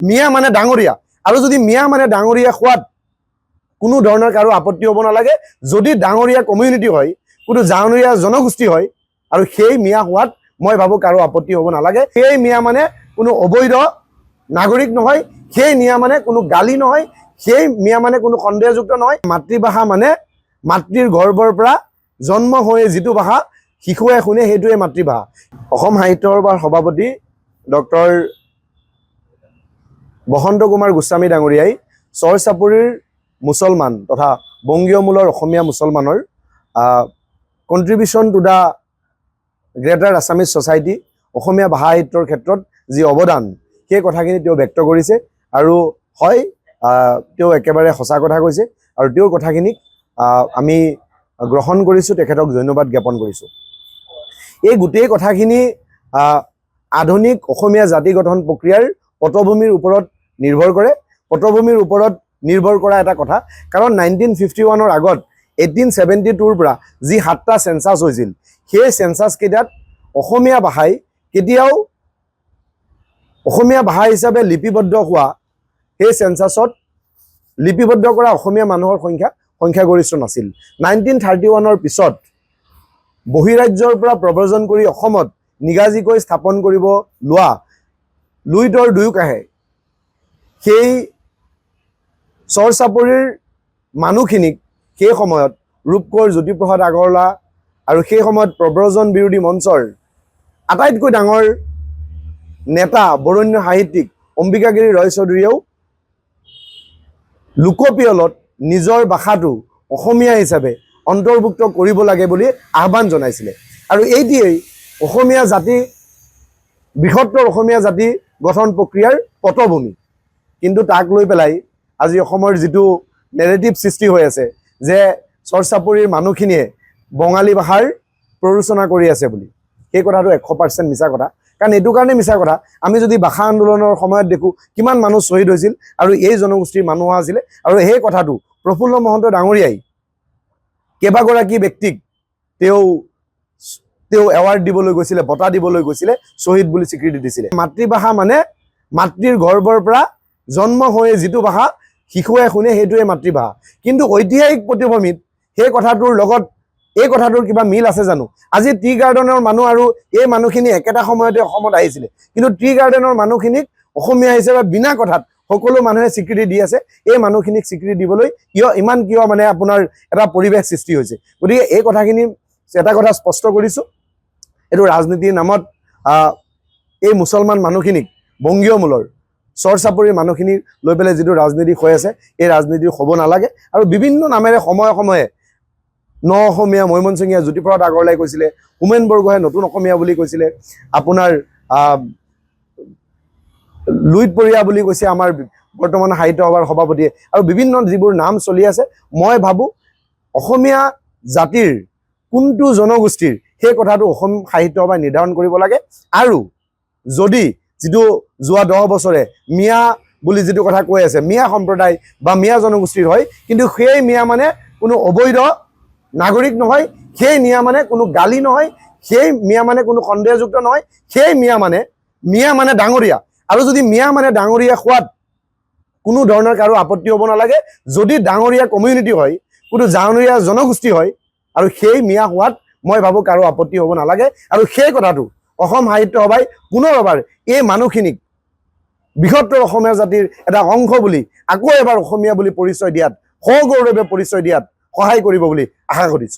মিয়া মানে ডাঙৰীয়া আৰু যদি মিয়া মানে ডাঙৰীয়া খোৱাত কোনো ধৰণৰ কাৰো আপত্তি হ'ব নালাগে যদি ডাঙৰীয়া কমিউনিটি হয় কোনো ডাঙৰীয়া জনগোষ্ঠী হয় আৰু সেই মিয়া হোৱাত মই ভাবো কাৰো আপত্তি হ'ব নালাগে সেই মিয়া মানে কোনো অবৈধ নাগৰিক নহয় সেই মিয়া মানে কোনো গালি নহয় সেই মিয়া মানে কোনো সন্দেহযুক্ত নহয় মাতৃভাষা মানে মাতৃৰ গৰ্ভৰ পৰা জন্ম হৈ যিটো ভাষা শিশুৱে শুনে সেইটোৱে মাতৃভাষা অসম সাহিত্য সভাৰ সভাপতি ডক্টৰ বসন্ত কুমাৰ গোস্বামী ডাঙৰীয়াই চৰ চাপৰিৰ মুছলমান তথা বংগীয় মূলৰ অসমীয়া মুছলমানৰ contribution to the greater Assamese society Asomiya ভাষা সাহিত্যৰ ক্ষেত্ৰত যি অৱদান সেই কথাখিনি তেওঁ ব্যক্ত কৰিছে আৰু হয় তেওঁ একেবাৰে সঁচা কথা কৈছে আৰু তেওঁৰ কথাখিনিক আমি গ্ৰহণ কৰিছোঁ তেখেতক ধন্যবাদ জ্ঞাপন কৰিছোঁ এই গোটেই কথাখিনি আধুনিক অসমীয়া জাতি গঠন প্ৰক্ৰিয়াৰ পটভূমিৰ ওপৰত নিৰ্ভৰ কৰে পটভূমিৰ ওপৰত নিৰ্ভৰ কৰা এটা কথা কাৰণ 1951 আগত 1872 পৰা যি 7টা সেন্সাস হৈছিল সেই সেন্সাস কেইটাত অসমীয়া ভাষাই কেতিয়াও অসমীয়া ভাষা হিচাপে লিপিবদ্ধ হোৱা সেই সেন্সাসত লিপিবদ্ধ কৰা অসমীয়া মানুহৰ সংখ্যাগৰিষ্ঠ নাছিল 1931 পিছত বহিৰাজ্যৰ পৰা প্ৰব্ৰজন কৰি অসমত নিগাজিকৈ স্থাপন কৰিব লোৱা লুইতৰ দুয়োকাহে সেই চৰ চাপৰিৰ মানুহখিনিক সেই সময়ত ৰূপকোঁৱৰ জ্যোতিপ্ৰসাদ আগৰৱালা আৰু সেই সময়ত প্ৰব্ৰজন বিৰোধী মঞ্চৰ আটাইতকৈ ডাঙৰ নেতা বৰেণ্য সাহিত্যিক অম্বিকাগিৰি ৰয় চৌধুৰীয়েও লোকপিয়লত নিজৰ ভাষাটো অসমীয়া হিচাপে অন্তৰ্ভুক্ত কৰিব লাগে বুলি আহ্বান জনাইছিলে আৰু এইটোৱেই অসমীয়া জাতি বৃহত্তৰ অসমীয়া জাতি গঠন প্ৰক্ৰিয়াৰ পটভূমি কিন্তু তাক লৈ পেলাই আজি অসমৰ যিটো নেৰেটিভ সৃষ্টি হৈ আছে যে চৰ চাপৰিৰ মানুহখিনিয়ে বঙালী ভাষাৰ প্ৰৰোচনা কৰি আছে বুলি সেই কথাটো 100% মিছা কথা কাৰণ এইটো কাৰণে মিছা কথা আমি যদি ভাষা আন্দোলনৰ সময়ত দেখো কিমান মানুহ শহীদ হৈছিল আৰু এই জনগোষ্ঠীৰ মানুহ আছিল আৰু সেই কথাটো প্ৰফুল্ল মহন্ত ডাঙৰীয়াই কেইবাগৰাকী ব্যক্তিক তেওঁ এৱাৰ্ড দিবলৈ গৈছিলে বঁটা দিবলৈ গৈছিলে শহীদ বুলি স্বীকৃতি দিছিলে মাতৃভাষা মানে মাতৃৰ গৰ্ভৰ পৰা জন্ম হৈ যিটো ভাষা শিশুৱে শুনে সেইটোৱে মাতৃভাষা কিন্তু ঐতিহাসিক পটভূমিত সেই কথাটোৰ লগত এই কথাটোৰ কিবা মিল আছে জানো আজি টি গাৰ্ডেনৰ মানুহ আৰু এই মানুহখিনি একেটা সময়তে অসমত আহিছিলে কিন্তু টি গাৰ্ডেনৰ মানুহখিনিক অসমীয়া হিচাপে বিনা কথাত সকলো মানুহে স্বীকৃতি দি আছে এই মানুহখিনিক স্বীকৃতি দিবলৈ কিয় মানে আপোনাৰ এটা পৰিৱেশ সৃষ্টি হৈছে গতিকে এই কথাখিনি এটা কথা স্পষ্ট কৰিছোঁ এইটো ৰাজনীতিৰ নামত এই মুছলমান মানুহখিনিক বংগীয় মূলৰ চৰ চাপৰিৰ মানুহখিনিক লৈ পেলাই যিটো ৰাজনীতি হৈ আছে এই ৰাজনীতি হ'ব নালাগে আৰু বিভিন্ন নামেৰে সময়ে সময়ে ন অসমীয়া মৈমনসিঙীয়া জ্যোতিপ্ৰসাদ আগৰৱালাই কৈছিলে হোমেন বৰগোহাঁয়ে নতুন অসমীয়া বুলি কৈছিলে আপোনাৰ লুইত পৰিয়া বুলি কৈছে আমাৰ বৰ্তমান সাহিত্য সভাৰ সভাপতিয়ে আৰু বিভিন্ন যিবোৰ নাম চলি আছে মই ভাবোঁ অসমীয়া জাতিৰ কোনটো জনগোষ্ঠীৰ সেই কথাটো অসম সাহিত্য সভাই নিৰ্ধাৰণ কৰিব লাগে আৰু যদি যিটো যোৱা 10 বছৰে মিয়া বুলি যিটো কথা কৈ আছে মিয়া সম্প্ৰদায় বা মিয়া জনগোষ্ঠীৰ হয় কিন্তু সেই মিয়া মানে কোনো অবৈধ নাগৰিক নহয় সেই মিয়া মানে কোনো গালি নহয় সেই মিয়া মানে কোনো সন্দেহযুক্ত নহয় সেই মিয়া মানে ডাঙৰীয়া আৰু যদি মিয়া মানে ডাঙৰীয়া খোৱাত কোনো ধৰণৰ কাৰো আপত্তি হ'ব নালাগে যদি ডাঙৰীয়া কমিউনিটি হয় কোনো ডাঙৰীয়া জনগোষ্ঠী হয় আৰু সেই মিয়া হোৱাত মই ভাবো কাৰো আপত্তি হ'ব নালাগে আৰু সেই কথাটো অসম সাহিত্য সভাই পুনৰ এবাৰ এই মানুহখিনিক বৃহত্তৰ অসমীয়া জাতিৰ এটা অংশ বুলি আকৌ এবাৰ অসমীয়া বুলি পৰিচয় দিয়াত সগৌৰৱে পৰিচয় দিয়াত সহায় কৰিব বুলি আশা কৰিছোঁ